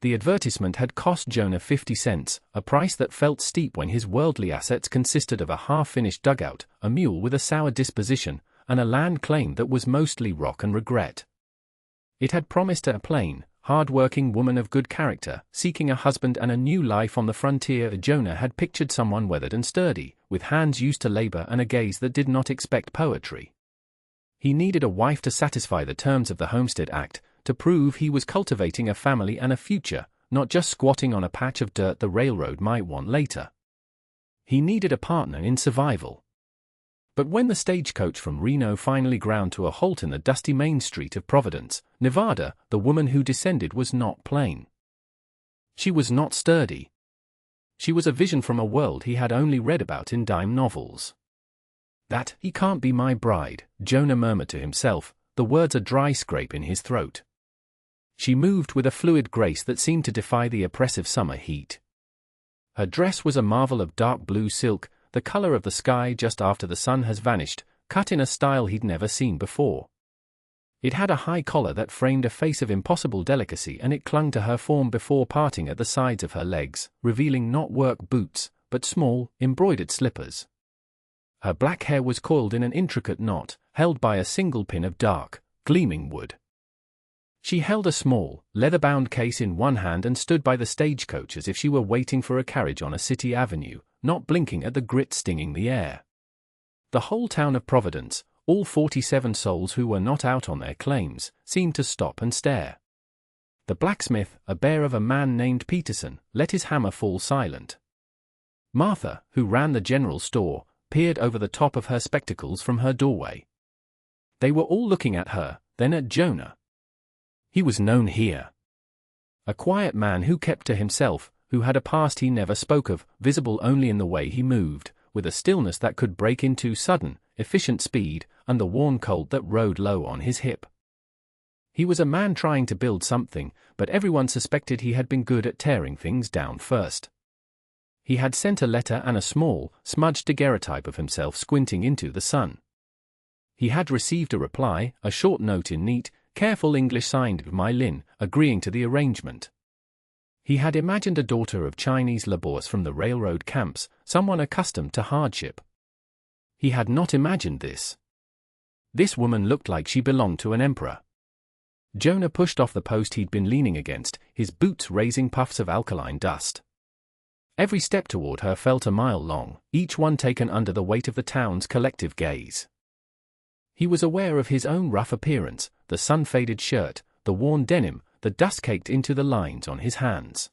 The advertisement had cost Jonah 50 cents, a price that felt steep when his worldly assets consisted of a half-finished dugout, a mule with a sour disposition, and a land claim that was mostly rock and regret. It had promised a plain, hard-working woman of good character, seeking a husband and a new life on the frontier. Jonah had pictured someone weathered and sturdy, with hands used to labor and a gaze that did not expect poetry. He needed a wife to satisfy the terms of the Homestead Act, to prove he was cultivating a family and a future, not just squatting on a patch of dirt the railroad might want later. He needed a partner in survival. But when the stagecoach from Reno finally ground to a halt in the dusty main street of Providence, Nevada, the woman who descended was not plain. She was not sturdy. She was a vision from a world he had only read about in dime novels. "That he can't be my bride," Jonah murmured to himself, the words a dry scrape in his throat. She moved with a fluid grace that seemed to defy the oppressive summer heat. Her dress was a marvel of dark blue silk, the color of the sky just after the sun has vanished, cut in a style he'd never seen before. It had a high collar that framed a face of impossible delicacy, and it clung to her form before parting at the sides of her legs, revealing not work boots, but small, embroidered slippers. Her black hair was coiled in an intricate knot, held by a single pin of dark, gleaming wood. She held a small, leather-bound case in one hand and stood by the stagecoach as if she were waiting for a carriage on a city avenue, not blinking at the grit stinging the air. The whole town of Providence, all 47 souls who were not out on their claims, seemed to stop and stare. The blacksmith, a bear of a man named Peterson, let his hammer fall silent. Martha, who ran the general store, peered over the top of her spectacles from her doorway. They were all looking at her, then at Jonah. He was known here. A quiet man who kept to himself, who had a past he never spoke of, visible only in the way he moved, with a stillness that could break into sudden, efficient speed, and the worn colt that rode low on his hip. He was a man trying to build something, but everyone suspected he had been good at tearing things down first. He had sent a letter and a small, smudged daguerreotype of himself squinting into the sun. He had received a reply, a short note in neat, careful English signed My Lin, agreeing to the arrangement. He had imagined a daughter of Chinese laborers from the railroad camps, someone accustomed to hardship. He had not imagined this. This woman looked like she belonged to an emperor. Jonah pushed off the post he'd been leaning against, his boots raising puffs of alkaline dust. Every step toward her felt a mile long, each one taken under the weight of the town's collective gaze. He was aware of his own rough appearance, the sun-faded shirt, the worn denim, the dust caked into the lines on his hands.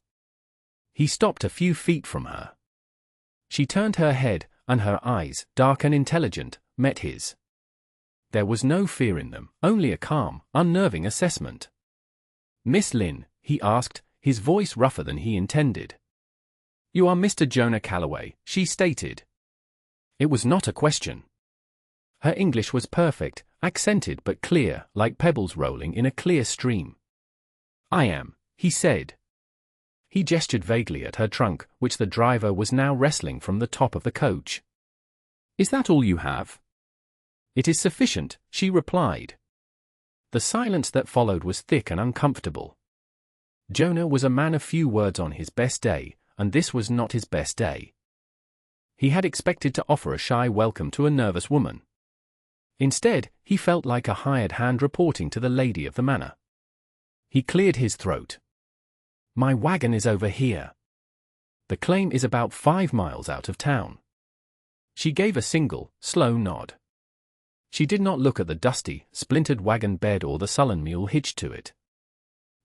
He stopped a few feet from her. She turned her head, and her eyes, dark and intelligent, met his. There was no fear in them, only a calm, unnerving assessment. "Miss Lin," he asked, his voice rougher than he intended. "You are Mr. Jonah Calloway," she stated. It was not a question. Her English was perfect, accented but clear, like pebbles rolling in a clear stream. "I am," he said. He gestured vaguely at her trunk, which the driver was now wrestling from the top of the coach. "Is that all you have?" "It is sufficient," she replied. The silence that followed was thick and uncomfortable. Jonah was a man of few words on his best day, and this was not his best day. He had expected to offer a shy welcome to a nervous woman. Instead, he felt like a hired hand reporting to the lady of the manor. He cleared his throat. "My wagon is over here. The claim is about 5 miles out of town." She gave a single, slow nod. She did not look at the dusty, splintered wagon bed or the sullen mule hitched to it.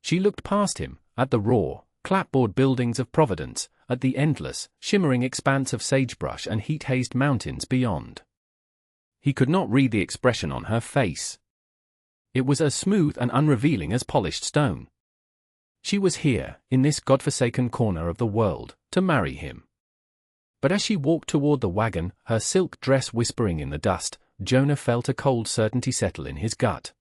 She looked past him, at the raw, clapboard buildings of Providence, at the endless, shimmering expanse of sagebrush and heat-hazed mountains beyond. He could not read the expression on her face. It was as smooth and unrevealing as polished stone. She was here, in this godforsaken corner of the world, to marry him. But as she walked toward the wagon, her silk dress whispering in the dust, Jonah felt a cold certainty settle in his gut.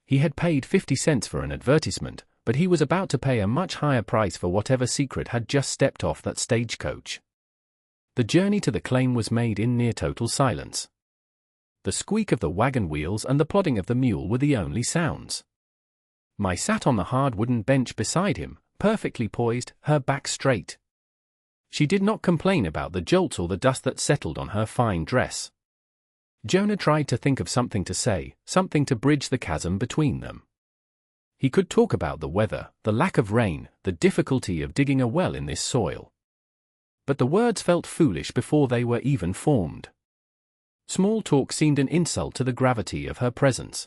He had paid 50 cents for an advertisement, but he was about to pay a much higher price for whatever secret had just stepped off that stagecoach. The journey to the claim was made in near total silence. The squeak of the wagon wheels and the plodding of the mule were the only sounds. Mai sat on the hard wooden bench beside him, perfectly poised, her back straight. She did not complain about the jolts or the dust that settled on her fine dress. Jonah tried to think of something to say, something to bridge the chasm between them. He could talk about the weather, the lack of rain, the difficulty of digging a well in this soil. But the words felt foolish before they were even formed. Small talk seemed an insult to the gravity of her presence.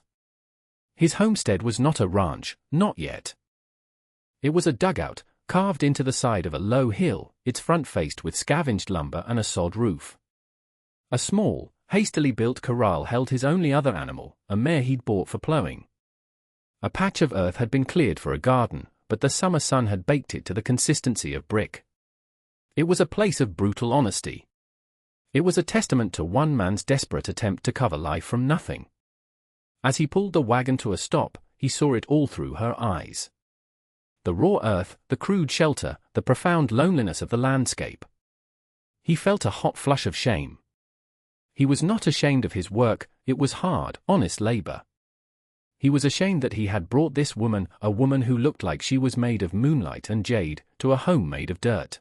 His homestead was not a ranch, not yet. It was a dugout, carved into the side of a low hill, its front faced with scavenged lumber and a sod roof. A small, hastily built corral held his only other animal, a mare he'd bought for plowing. A patch of earth had been cleared for a garden, but the summer sun had baked it to the consistency of brick. It was a place of brutal honesty. It was a testament to one man's desperate attempt to cover life from nothing. As he pulled the wagon to a stop, he saw it all through her eyes. The raw earth, the crude shelter, the profound loneliness of the landscape. He felt a hot flush of shame. He was not ashamed of his work, it was hard, honest labor. He was ashamed that he had brought this woman, a woman who looked like she was made of moonlight and jade, to a home made of dirt.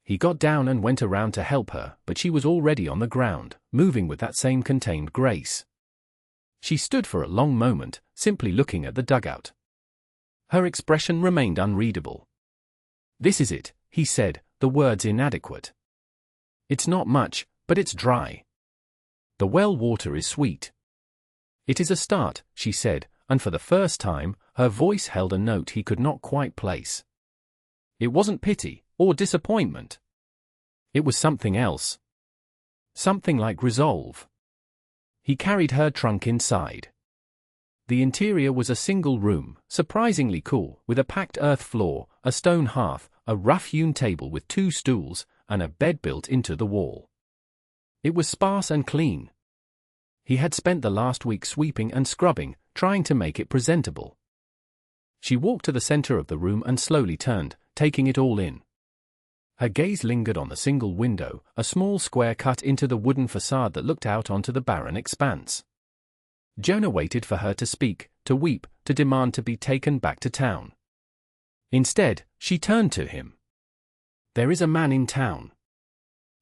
He got down and went around to help her, but she was already on the ground, moving with that same contained grace. She stood for a long moment, simply looking at the dugout. Her expression remained unreadable. "This is it," he said, the words inadequate. "It's not much, but it's dry. The well water is sweet." "It is a start," she said, and for the first time, her voice held a note he could not quite place. It wasn't pity, or disappointment. It was something else. Something like resolve. He carried her trunk inside. The interior was a single room, surprisingly cool, with a packed earth floor, a stone hearth, a rough-hewn table with 2 stools, and a bed built into the wall. It was sparse and clean. He had spent the last week sweeping and scrubbing, trying to make it presentable. She walked to the center of the room and slowly turned, taking it all in. Her gaze lingered on the single window, a small square cut into the wooden facade that looked out onto the barren expanse. Jonah waited for her to speak, to weep, to demand to be taken back to town. Instead, she turned to him. "There is a man in town.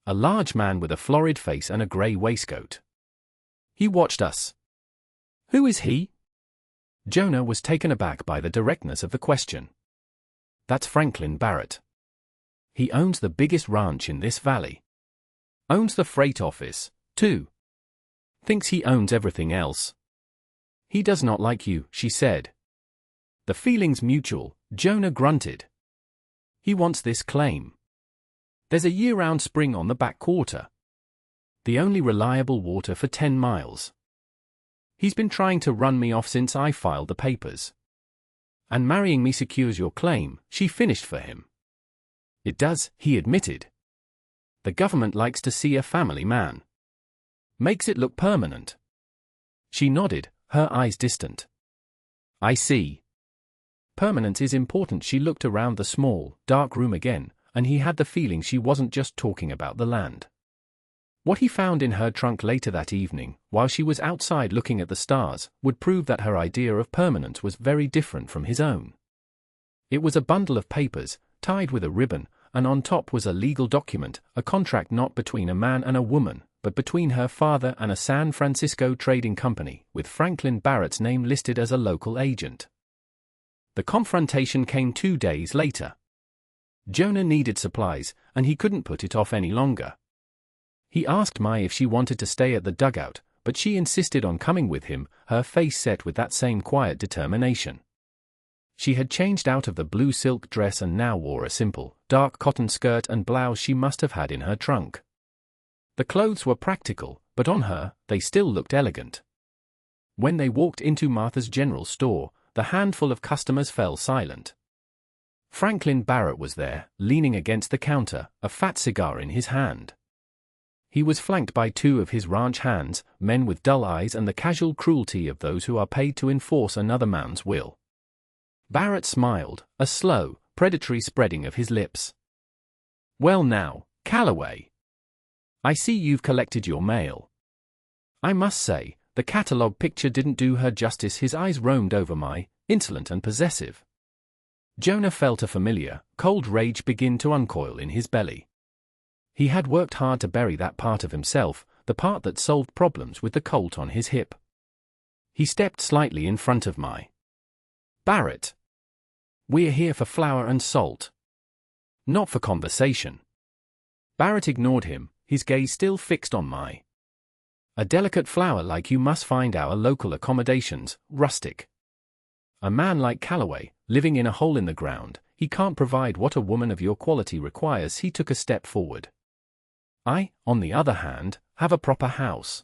A large man with a florid face and a grey waistcoat. He watched us." "Who is he?" Jonah was taken aback by the directness of the question. "That's Franklin Barrett. He owns the biggest ranch in this valley. Owns the freight office, too. Thinks he owns everything else. He does not like you," she said. "The feeling's mutual," Jonah grunted. "He wants this claim. There's a year-round spring on the back quarter. The only reliable water for 10 miles. He's been trying to run me off since I filed the papers. And marrying me secures your claim," she finished for him. "It does," he admitted. "The government likes to see a family man. Makes it look permanent." She nodded, her eyes distant. "I see. Permanence is important." She looked around the small, dark room again, and he had the feeling she wasn't just talking about the land. What he found in her trunk later that evening, while she was outside looking at the stars, would prove that her idea of permanence was very different from his own. It was a bundle of papers, tied with a ribbon, and on top was a legal document, a contract not between a man and a woman, but between her father and a San Francisco trading company, with Franklin Barrett's name listed as a local agent. The confrontation came 2 days later. Jonah needed supplies, and he couldn't put it off any longer. He asked Mai if she wanted to stay at the dugout, but she insisted on coming with him, her face set with that same quiet determination. She had changed out of the blue silk dress and now wore a simple, dark cotton skirt and blouse she must have had in her trunk. The clothes were practical, but on her, they still looked elegant. When they walked into Martha's General Store, the handful of customers fell silent. Franklin Barrett was there, leaning against the counter, a fat cigar in his hand. He was flanked by 2 of his ranch hands, men with dull eyes and the casual cruelty of those who are paid to enforce another man's will. Barrett smiled, a slow, predatory spreading of his lips. "Well now, Calloway. I see you've collected your mail." I must say, the catalogue picture didn't do her justice. His eyes roamed over Mai, insolent and possessive. Jonah felt a familiar, cold rage begin to uncoil in his belly. He had worked hard to bury that part of himself, the part that solved problems with the colt on his hip. He stepped slightly in front of my Barrett. We're here for flour and salt. Not for conversation. Barrett ignored him, his gaze still fixed on my A delicate flower like you must find our local accommodations, rustic. A man like Calloway, living in a hole in the ground, he can't provide what a woman of your quality requires. He took a step forward. I, on the other hand, have a proper house.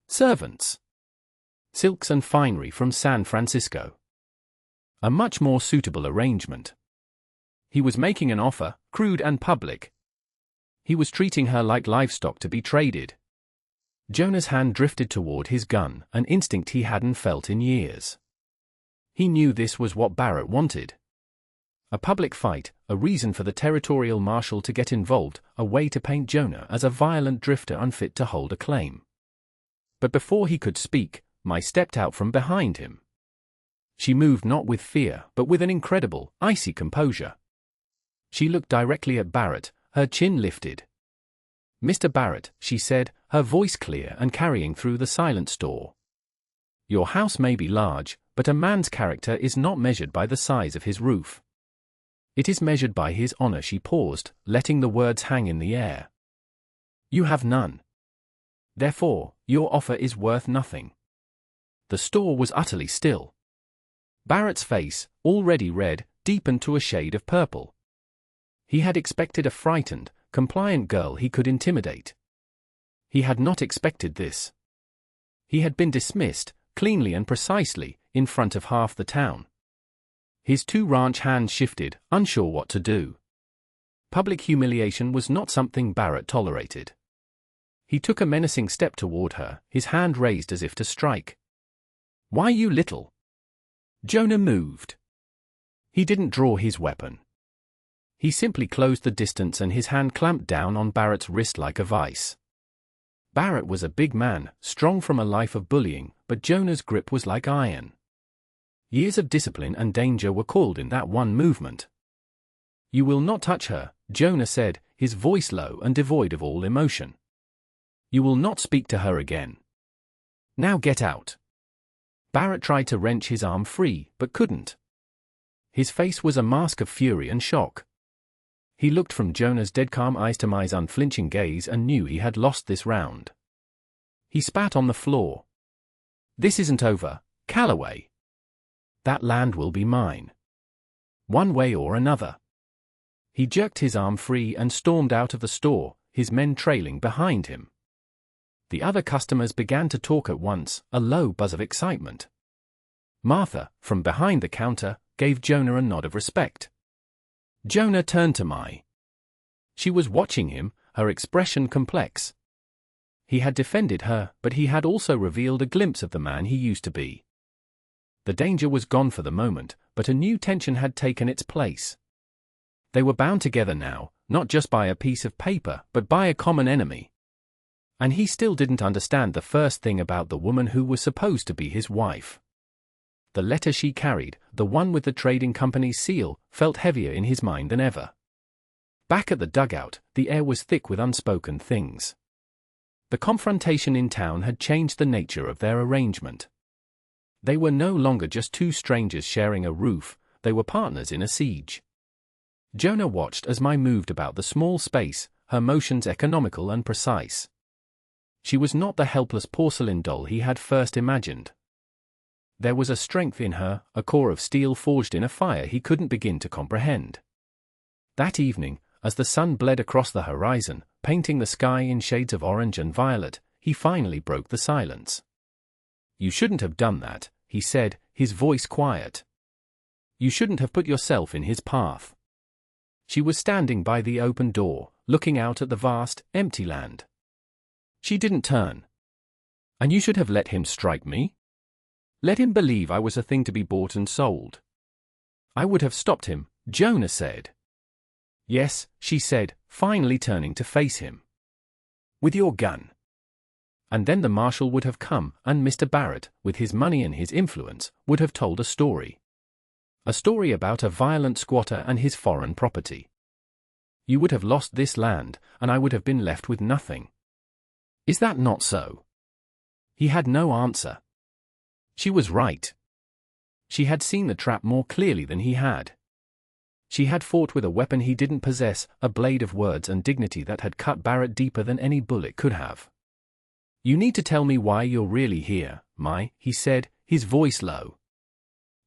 Servants. Silks and finery from San Francisco. A much more suitable arrangement. He was making an offer, crude and public. He was treating her like livestock to be traded. Jonah's hand drifted toward his gun, an instinct he hadn't felt in years. He knew this was what Barrett wanted. A public fight, a reason for the territorial marshal to get involved, a way to paint Jonah as a violent drifter unfit to hold a claim. But before he could speak, Mai stepped out from behind him. She moved not with fear, but with an incredible, icy composure. She looked directly at Barrett, her chin lifted. "Mr. Barrett," she said, her voice clear and carrying through the silent store. "Your house may be large, but a man's character is not measured by the size of his roof. It is measured by his honor." She paused, letting the words hang in the air. "You have none. Therefore, your offer is worth nothing." The store was utterly still. Barrett's face, already red, deepened to a shade of purple. He had expected a frightened, compliant girl he could intimidate. He had not expected this. He had been dismissed, cleanly and precisely, in front of half the town. His two ranch hands shifted, unsure what to do. Public humiliation was not something Barrett tolerated. He took a menacing step toward her, his hand raised as if to strike. "Why, you little—" Jonah moved. He didn't draw his weapon. He simply closed the distance and his hand clamped down on Barrett's wrist like a vice. Barrett was a big man, strong from a life of bullying, but Jonah's grip was like iron. Years of discipline and danger were called in that one movement. "You will not touch her," Jonah said, his voice low and devoid of all emotion. "You will not speak to her again. Now get out." Barrett tried to wrench his arm free, but couldn't. His face was a mask of fury and shock. He looked from Jonah's dead calm eyes to Mai's unflinching gaze and knew he had lost this round. He spat on the floor. "This isn't over, Calloway. That land will be mine. One way or another." He jerked his arm free and stormed out of the store, his men trailing behind him. The other customers began to talk at once, a low buzz of excitement. Martha, from behind the counter, gave Jonah a nod of respect. Jonah turned to Mai. She was watching him, her expression complex. He had defended her, but he had also revealed a glimpse of the man he used to be. The danger was gone for the moment, but a new tension had taken its place. They were bound together now, not just by a piece of paper, but by a common enemy. And he still didn't understand the first thing about the woman who was supposed to be his wife. The letter she carried, the one with the trading company's seal, felt heavier in his mind than ever. Back at the dugout, the air was thick with unspoken things. The confrontation in town had changed the nature of their arrangement. They were no longer just two strangers sharing a roof, they were partners in a siege. Jonah watched as Mai moved about the small space, her motions economical and precise. She was not the helpless porcelain doll he had first imagined. There was a strength in her, a core of steel forged in a fire he couldn't begin to comprehend. That evening, as the sun bled across the horizon, painting the sky in shades of orange and violet, he finally broke the silence. "You shouldn't have done that," he said, his voice quiet. "You shouldn't have put yourself in his path." She was standing by the open door, looking out at the vast, empty land. She didn't turn. "And you should have let him strike me? Let him believe I was a thing to be bought and sold." "I would have stopped him," Jonah said. "Yes," she said, finally turning to face him. "With your gun." And then the marshal would have come, and Mr. Barrett, with his money and his influence, would have told a story. A story about a violent squatter and his foreign property. You would have lost this land, and I would have been left with nothing. Is that not so? He had no answer. She was right. She had seen the trap more clearly than he had. She had fought with a weapon he didn't possess, a blade of words and dignity that had cut Barrett deeper than any bullet could have. You need to tell me why you're really here, he said, his voice low.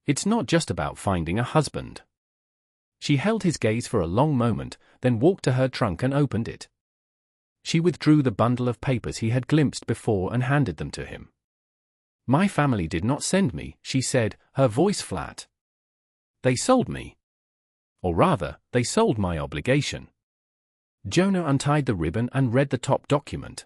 It's not just about finding a husband. She held his gaze for a long moment, then walked to her trunk and opened it. She withdrew the bundle of papers he had glimpsed before and handed them to him. My family did not send me, she said, her voice flat. They sold me. Or rather, they sold my obligation. Jonah untied the ribbon and read the top document.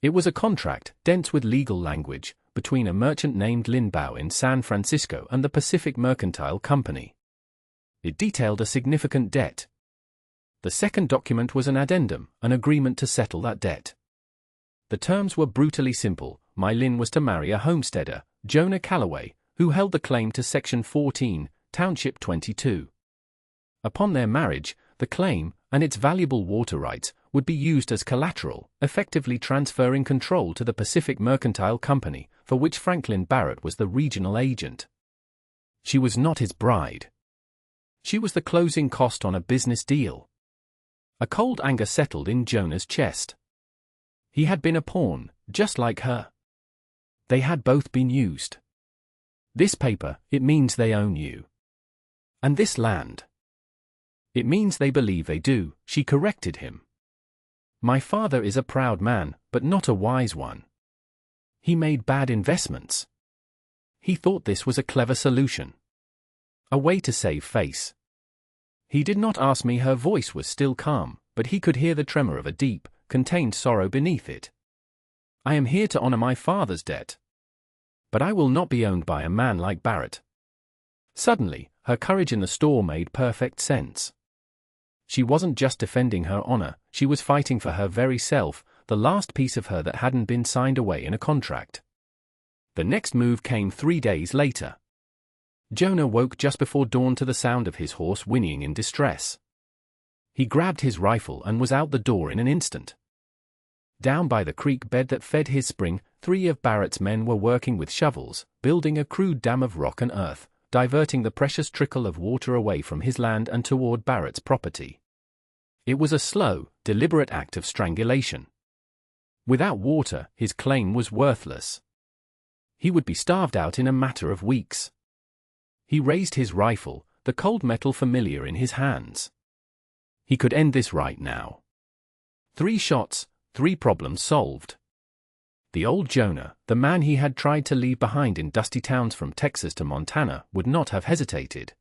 It was a contract, dense with legal language, between a merchant named Lin Bao in San Francisco and the Pacific Mercantile Company. It detailed a significant debt. The second document was an addendum, an agreement to settle that debt. The terms were brutally simple. My Lin was to marry a homesteader, Jonah Calloway, who held the claim to Section 14, Township 22. Upon their marriage, the claim, and its valuable water rights, would be used as collateral, effectively transferring control to the Pacific Mercantile Company, for which Franklin Barrett was the regional agent. She was not his bride. She was the closing cost on a business deal. A cold anger settled in Jonah's chest. He had been a pawn, just like her. They had both been used. This paper, it means they own you. And this land. It means they believe they do, she corrected him. My father is a proud man, but not a wise one. He made bad investments. He thought this was a clever solution. A way to save face. He did not ask me. Her voice was still calm, but he could hear the tremor of a deep, contained sorrow beneath it. I am here to honor my father's debt. But I will not be owned by a man like Barrett. Suddenly, her courage in the store made perfect sense. She wasn't just defending her honor, she was fighting for her very self, the last piece of her that hadn't been signed away in a contract. The next move came 3 days later. Jonah woke just before dawn to the sound of his horse whinnying in distress. He grabbed his rifle and was out the door in an instant. Down by the creek bed that fed his spring, 3 of Barrett's men were working with shovels, building a crude dam of rock and earth, diverting the precious trickle of water away from his land and toward Barrett's property. It was a slow, deliberate act of strangulation. Without water, his claim was worthless. He would be starved out in a matter of weeks. He raised his rifle, the cold metal familiar in his hands. He could end this right now. 3 shots, 3 problems solved. The old Jonah, the man he had tried to leave behind in dusty towns from Texas to Montana, would not have hesitated.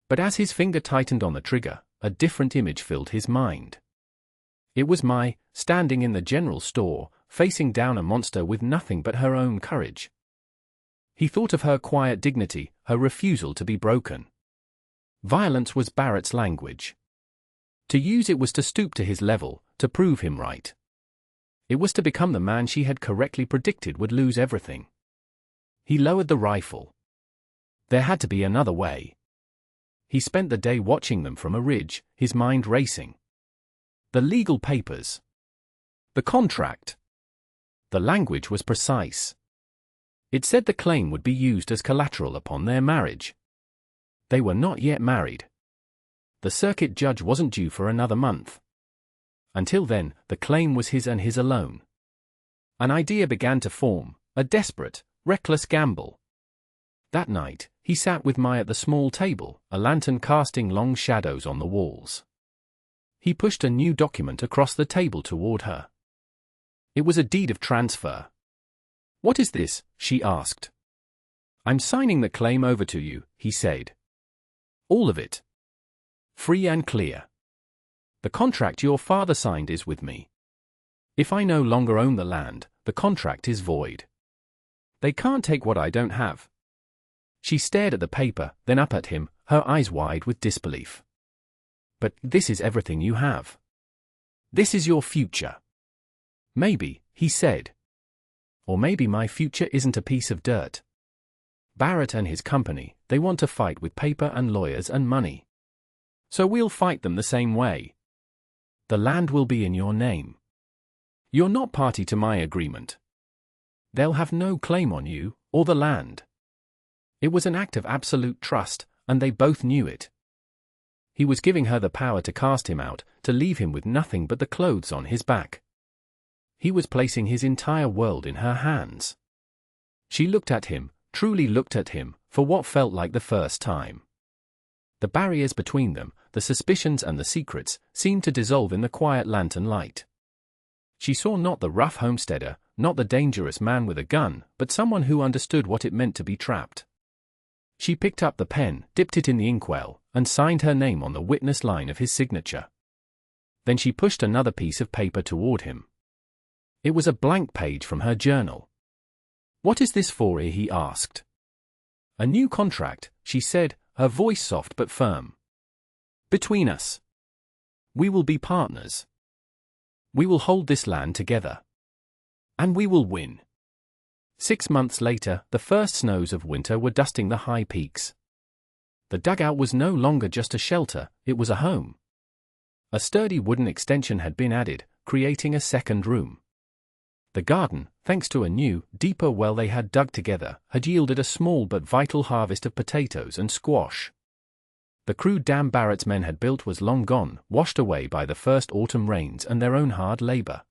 But as his finger tightened on the trigger, a different image filled his mind. It was Mai, standing in the general store, facing down a monster with nothing but her own courage. He thought of her quiet dignity, her refusal to be broken. Violence was Barrett's language. To use it was to stoop to his level, to prove him right. It was to become the man she had correctly predicted would lose everything. He lowered the rifle. There had to be another way. He spent the day watching them from a ridge, his mind racing. The legal papers. The contract. The language was precise. It said the claim would be used as collateral upon their marriage. They were not yet married. The circuit judge wasn't due for another month. Until then, the claim was his and his alone. An idea began to form, a desperate, reckless gamble. That night, he sat with Mai at the small table, a lantern casting long shadows on the walls. He pushed a new document across the table toward her. It was a deed of transfer. "What is this?" she asked. "I'm signing the claim over to you," he said. "All of it. Free and clear. The contract your father signed is with me. If I no longer own the land, the contract is void. They can't take what I don't have." She stared at the paper, then up at him, her eyes wide with disbelief. "But this is everything you have. This is your future." "Maybe," he said. "Or maybe my future isn't a piece of dirt. Barrett and his company, they want to fight with paper and lawyers and money. So we'll fight them the same way. The land will be in your name. You're not party to my agreement. They'll have no claim on you, or the land. It was an act of absolute trust, and they both knew it. He was giving her the power to cast him out, to leave him with nothing but the clothes on his back. He was placing his entire world in her hands. She looked at him, truly looked at him, for what felt like the first time. The barriers between them, the suspicions and the secrets, seemed to dissolve in the quiet lantern light. She saw not the rough homesteader, not the dangerous man with a gun, but someone who understood what it meant to be trapped. She picked up the pen, dipped it in the inkwell, and signed her name on the witness line of his signature. Then she pushed another piece of paper toward him. It was a blank page from her journal. "What is this for?" he asked. "A new contract," she said, her voice soft but firm. "Between us. We will be partners. We will hold this land together. And we will win." 6 months later, the first snows of winter were dusting the high peaks. The dugout was no longer just a shelter, it was a home. A sturdy wooden extension had been added, creating a second room. The garden, thanks to a new, deeper well they had dug together, had yielded a small but vital harvest of potatoes and squash. The crude dam Barrett's men had built was long gone, washed away by the first autumn rains and their own hard labor.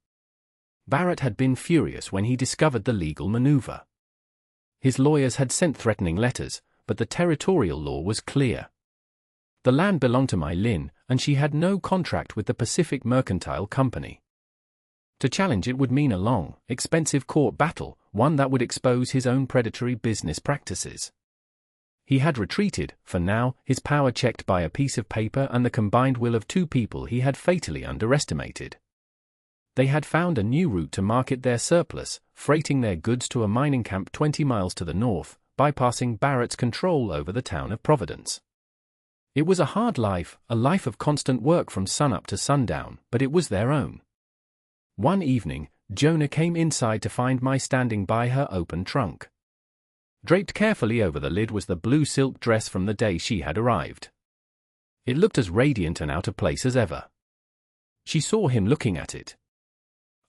Barrett had been furious when he discovered the legal maneuver. His lawyers had sent threatening letters, but the territorial law was clear. The land belonged to Mai Lin, and she had no contract with the Pacific Mercantile Company. To challenge it would mean a long, expensive court battle, one that would expose his own predatory business practices. He had retreated, for now, his power checked by a piece of paper and the combined will of two people he had fatally underestimated. They had found a new route to market their surplus, freighting their goods to a mining camp 20 miles to the north, bypassing Barrett's control over the town of Providence. It was a hard life, a life of constant work from sunup to sundown, but it was their own. One evening, Jonah came inside to find Mai standing by her open trunk. Draped carefully over the lid was the blue silk dress from the day she had arrived. It looked as radiant and out of place as ever. She saw him looking at it.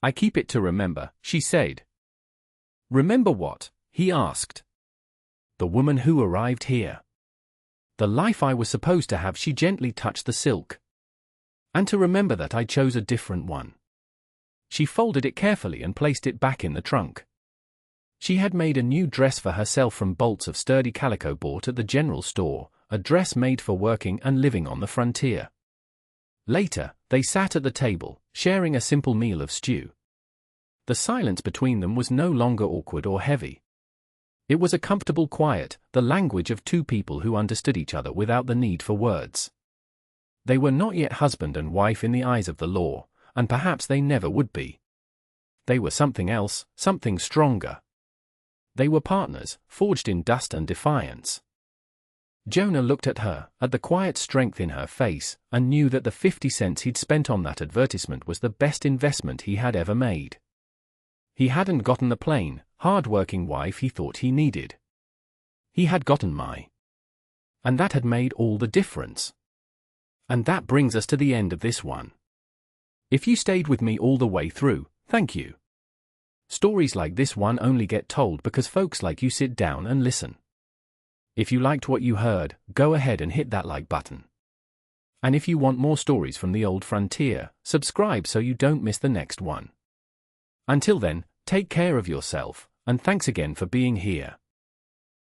"I keep it to remember," she said. "Remember what?" he asked. "The woman who arrived here. The life I was supposed to have." She gently touched the silk. "And to remember that I chose a different one." She folded it carefully and placed it back in the trunk. She had made a new dress for herself from bolts of sturdy calico bought at the general store, a dress made for working and living on the frontier. Later, they sat at the table, sharing a simple meal of stew. The silence between them was no longer awkward or heavy. It was a comfortable quiet, the language of two people who understood each other without the need for words. They were not yet husband and wife in the eyes of the law, and perhaps they never would be. They were something else, something stronger. They were partners, forged in dust and defiance. Jonah looked at her, at the quiet strength in her face, and knew that the 50 cents he'd spent on that advertisement was the best investment he had ever made. He hadn't gotten the plain, hard-working wife he thought he needed. He had gotten Mai. And that had made all the difference. And that brings us to the end of this one. If you stayed with me all the way through, thank you. Stories like this one only get told because folks like you sit down and listen. If you liked what you heard, go ahead and hit that like button. And if you want more stories from the old frontier, subscribe so you don't miss the next one. Until then, take care of yourself, and thanks again for being here.